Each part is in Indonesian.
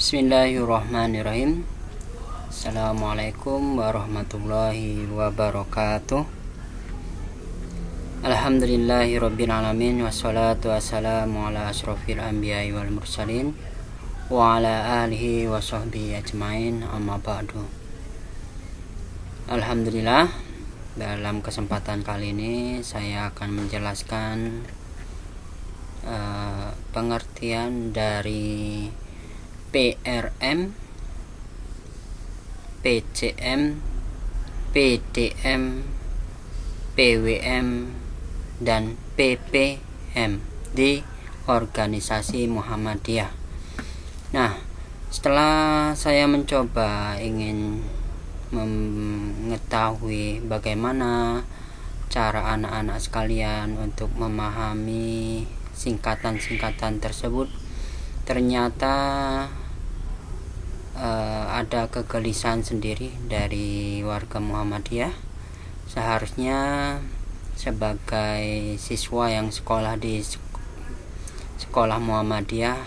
Bismillahirrahmanirrahim. Assalamualaikum warahmatullahi wabarakatuh. Alhamdulillahirrabbilalamin. Wassalatu wassalamu ala ashrafil anbiya'i wal mursalin wa ala alihi wa sahbihi ajmain, amma ba'du. Alhamdulillah, dalam kesempatan kali ini saya akan menjelaskan pengertian dari PRM, PCM, PDM, PWM, dan PPM di organisasi Muhammadiyah. Nah, setelah saya mencoba ingin mengetahui bagaimana cara anak-anak sekalian untuk memahami singkatan-singkatan tersebut, ternyata ada kegelisahan sendiri dari warga Muhammadiyah. Seharusnya sebagai siswa yang sekolah di sekolah Muhammadiyah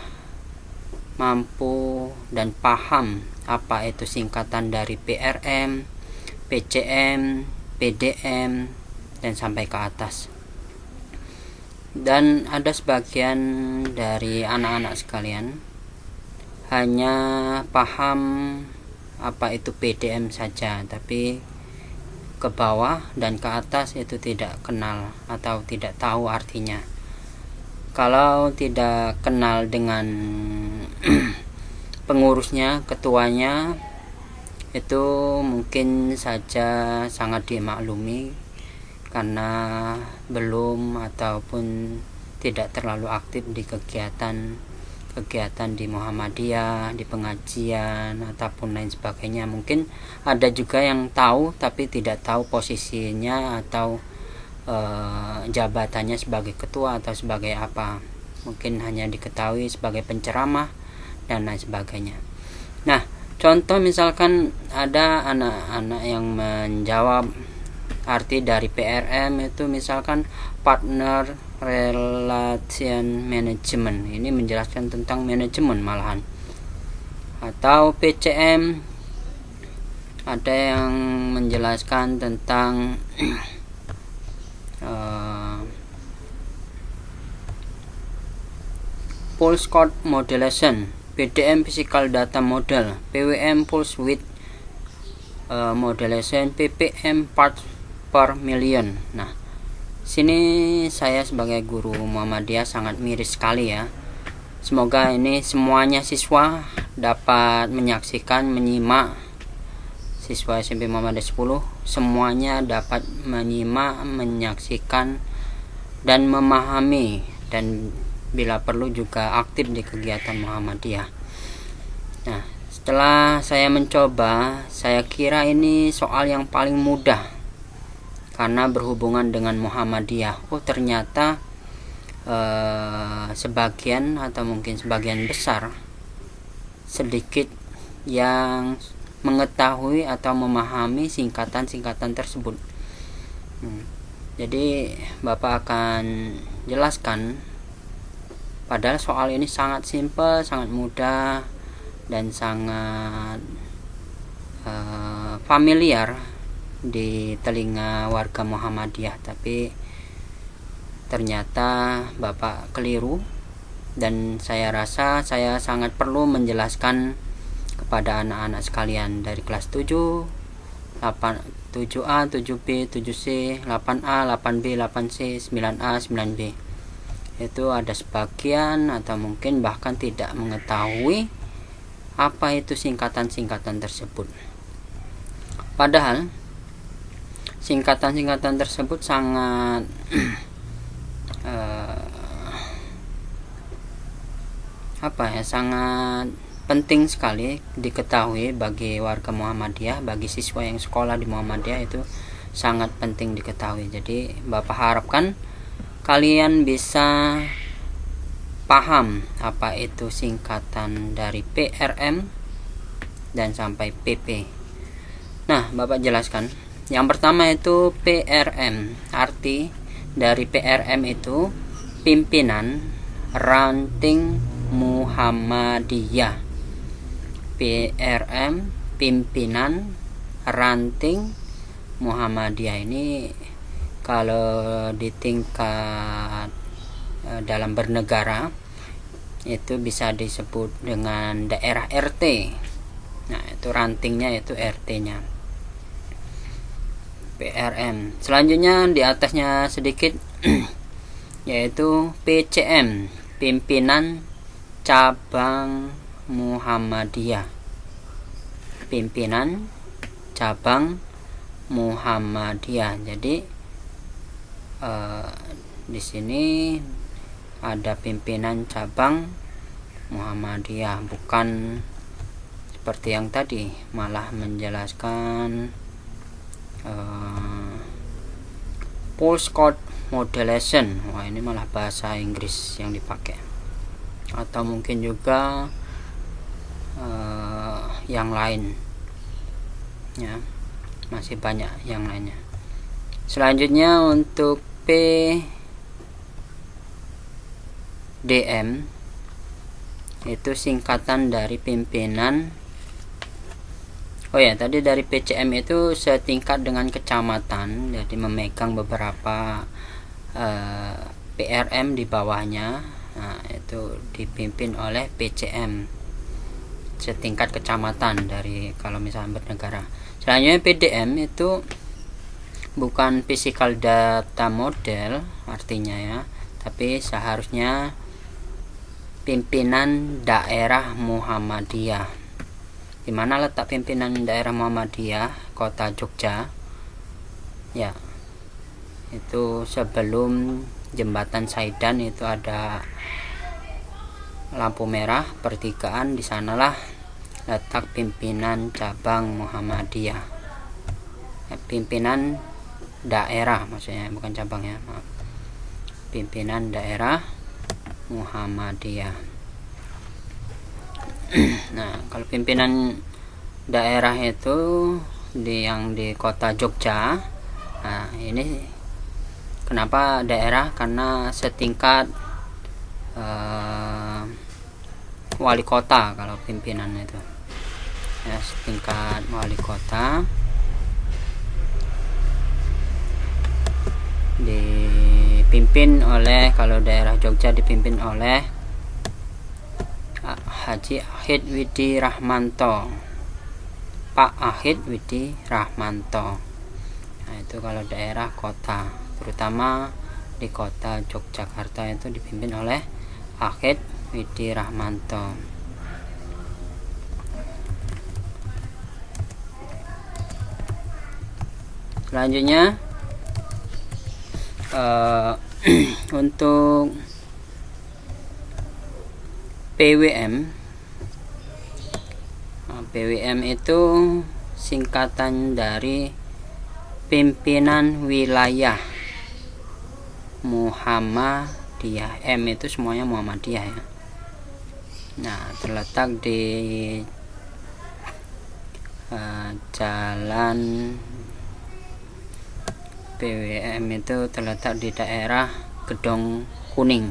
mampu dan paham apa itu singkatan dari PRM, PCM, PDM, dan sampai ke atas. Dan ada sebagian dari anak-anak sekalian hanya paham apa itu PDM saja, tapi ke bawah dan ke atas itu tidak kenal atau tidak tahu artinya. Kalau tidak kenal dengan pengurusnya, ketuanya, itu mungkin saja sangat dimaklumi karena belum ataupun tidak terlalu aktif di kegiatan di Muhammadiyah, di pengajian ataupun lain sebagainya. Mungkin ada juga yang tahu tapi tidak tahu posisinya atau jabatannya sebagai ketua atau sebagai apa. Mungkin hanya diketahui sebagai penceramah dan lain sebagainya. Nah, contoh misalkan ada anak-anak yang menjawab arti dari PRM itu misalkan partner relation management, ini menjelaskan tentang manajemen malahan. Atau PCM ada yang menjelaskan tentang pulse code modulation, PDM physical data model, PWM pulse width modulation, PPM parts per million. Nah, sini saya sebagai guru Muhammadiyah sangat miris sekali ya. Semoga ini semuanya siswa dapat menyaksikan, menyimak, siswa SMP Muhammadiyah 10 semuanya dapat menyimak, menyaksikan dan memahami, dan bila perlu juga aktif di kegiatan Muhammadiyah. Nah, setelah saya mencoba, saya kira ini soal yang paling mudah karena berhubungan dengan Muhammadiyah. Oh, ternyata sebagian atau mungkin sebagian besar sedikit yang mengetahui atau memahami singkatan-singkatan tersebut. Jadi Bapak akan jelaskan, padahal soal ini sangat simpel, sangat mudah dan sangat familiar di telinga warga Muhammadiyah, tapi ternyata Bapak keliru, dan saya rasa saya sangat perlu menjelaskan kepada anak-anak sekalian dari kelas 7, 7A, 7B, 7C, 8A, 8B, 8C, 9A, 9B. Itu ada sebagian atau mungkin bahkan tidak mengetahui apa itu singkatan-singkatan tersebut. Padahal singkatan-singkatan tersebut sangat sangat penting sekali diketahui bagi warga Muhammadiyah, bagi siswa yang sekolah di Muhammadiyah itu sangat penting diketahui. Jadi Bapak harapkan kalian bisa paham apa itu singkatan dari PRM dan sampai PP. Nah, Bapak jelaskan. Yang pertama itu PRM. Arti dari PRM itu pimpinan ranting Muhammadiyah. PRM, pimpinan ranting Muhammadiyah. Ini kalau di tingkat dalam bernegara itu bisa disebut dengan daerah RT. Nah, itu rantingnya, itu RT-nya. PRM. Selanjutnya di atasnya sedikit yaitu PCM, pimpinan cabang Muhammadiyah. Pimpinan cabang Muhammadiyah. Jadi di sini ada pimpinan cabang Muhammadiyah, bukan seperti yang tadi malah menjelaskan postcode modulation. Wah, ini malah bahasa Inggris yang dipakai, atau mungkin juga yang lain ya, masih banyak yang lainnya. Selanjutnya untuk PDM itu singkatan dari pimpinan. Oh ya, tadi dari PCM itu setingkat dengan kecamatan, jadi memegang beberapa PRM di bawahnya. Nah, itu dipimpin oleh PCM setingkat kecamatan dari kalau misalnya bernegara. Selanjutnya PDM itu bukan physical data model artinya ya, tapi seharusnya pimpinan daerah Muhammadiyah. Di mana letak pimpinan daerah Muhammadiyah? Kota Jogja. Ya. Itu sebelum jembatan Saidan itu ada lampu merah pertigaan, di sanalah letak pimpinan cabang Muhammadiyah. Pimpinan daerah maksudnya, bukan cabang ya, maaf. Pimpinan daerah Muhammadiyah. Nah, kalau pimpinan daerah itu yang di kota Jogja. Nah, ini kenapa daerah? Karena setingkat wali kota kalau pimpinan itu. Ya, setingkat wali kota. Dipimpin oleh, kalau daerah Jogja dipimpin oleh Haji Ahid Widi Rahmanto, Pak Ahid Widi Rahmanto. Nah, itu kalau daerah kota, terutama di kota Yogyakarta itu dipimpin oleh Ahid Widi Rahmanto. Selanjutnya untuk PWM. PWM itu singkatan dari pimpinan wilayah Muhammadiyah. M itu semuanya Muhammadiyah ya. Nah, terletak di jalan PWM itu terletak di daerah Gedong Kuning,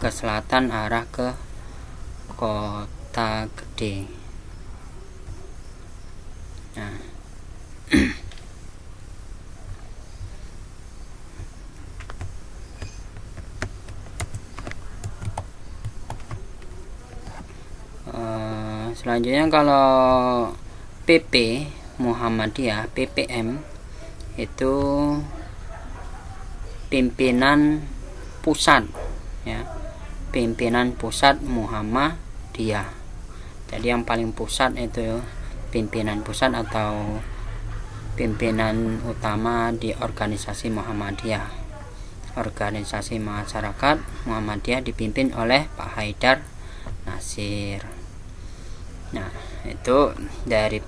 ke selatan arah ke Kota Gede. Nah, selanjutnya kalau PP Muhammadiyah, PPM itu pimpinan pusat ya, pimpinan pusat Muhammadiyah. Jadi yang paling pusat itu pimpinan pusat atau pimpinan utama di organisasi Muhammadiyah. Organisasi masyarakat Muhammadiyah dipimpin oleh Pak Haidar Nasir. Nah, itu dari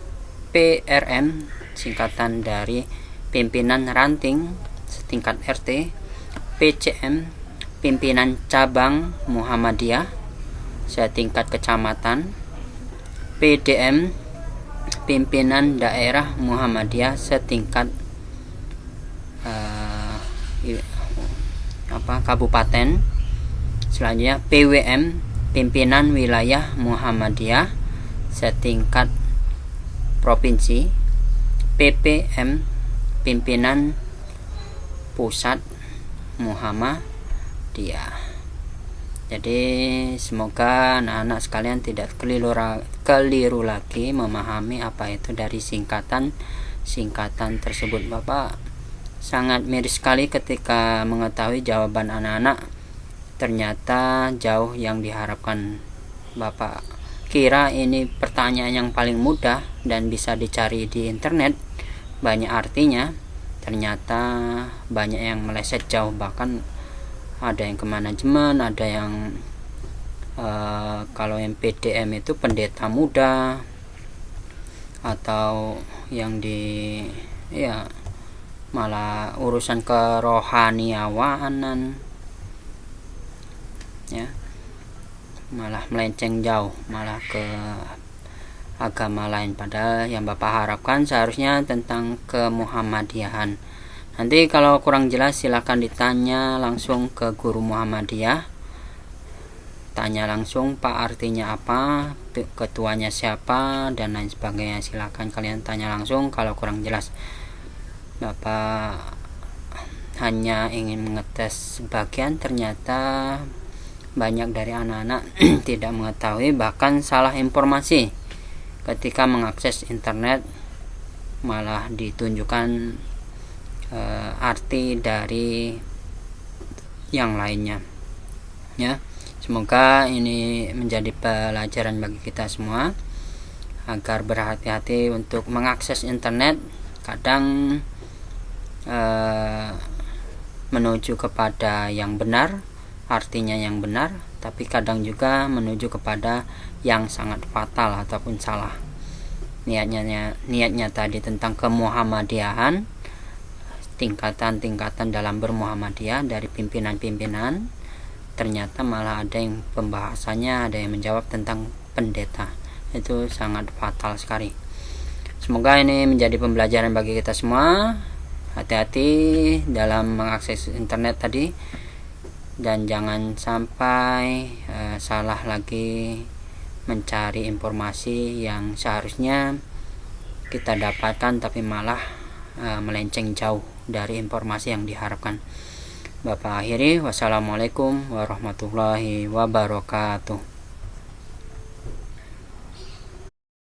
PRM, singkatan dari pimpinan ranting setingkat RT. PCM, pimpinan cabang Muhammadiyah setingkat kecamatan. PDM, pimpinan daerah Muhammadiyah setingkat kabupaten. Selanjutnya PWM, pimpinan wilayah Muhammadiyah setingkat provinsi, PPM pimpinan pusat Muhammadiyah. Jadi semoga anak-anak sekalian tidak keliru lagi memahami apa itu dari singkatan tersebut. Bapak sangat miris sekali ketika mengetahui jawaban anak-anak ternyata jauh yang diharapkan. Bapak kira ini pertanyaan yang paling mudah dan bisa dicari di internet, banyak artinya, ternyata banyak yang meleset jauh, bahkan ada yang ke manajemen, ada yang kalau yang PDM itu pendeta muda, atau yang di malah urusan kerohaniawanan ya, malah melenceng jauh, malah ke agama lain, padahal yang Bapak harapkan seharusnya tentang kemuhammadiyahan. Nanti kalau kurang jelas silakan ditanya langsung ke guru Muhammadiyah, tanya langsung, Pak artinya apa, ketuanya siapa, dan lain sebagainya. Silakan kalian tanya langsung kalau kurang jelas. Bapak hanya ingin mengetes sebagian, ternyata banyak dari anak-anak tidak mengetahui, bahkan salah informasi ketika mengakses internet, malah ditunjukkan arti dari yang lainnya ya. Semoga ini menjadi pelajaran bagi kita semua agar berhati-hati untuk mengakses internet. Kadang menuju kepada yang benar, artinya yang benar, tapi kadang juga menuju kepada yang sangat fatal ataupun salah. Niatnya tadi tentang kemuhammadiyahan, tingkatan-tingkatan dalam bermuhammadiyah dari pimpinan-pimpinan, ternyata malah ada yang pembahasannya, ada yang menjawab tentang pendeta. Itu sangat fatal sekali. Semoga ini menjadi pembelajaran bagi kita semua. Hati-hati dalam mengakses internet tadi, dan jangan sampai salah lagi mencari informasi yang seharusnya kita dapatkan, tapi malah melenceng jauh dari informasi yang diharapkan. Bapak akhiri, wassalamualaikum warahmatullahi wabarakatuh.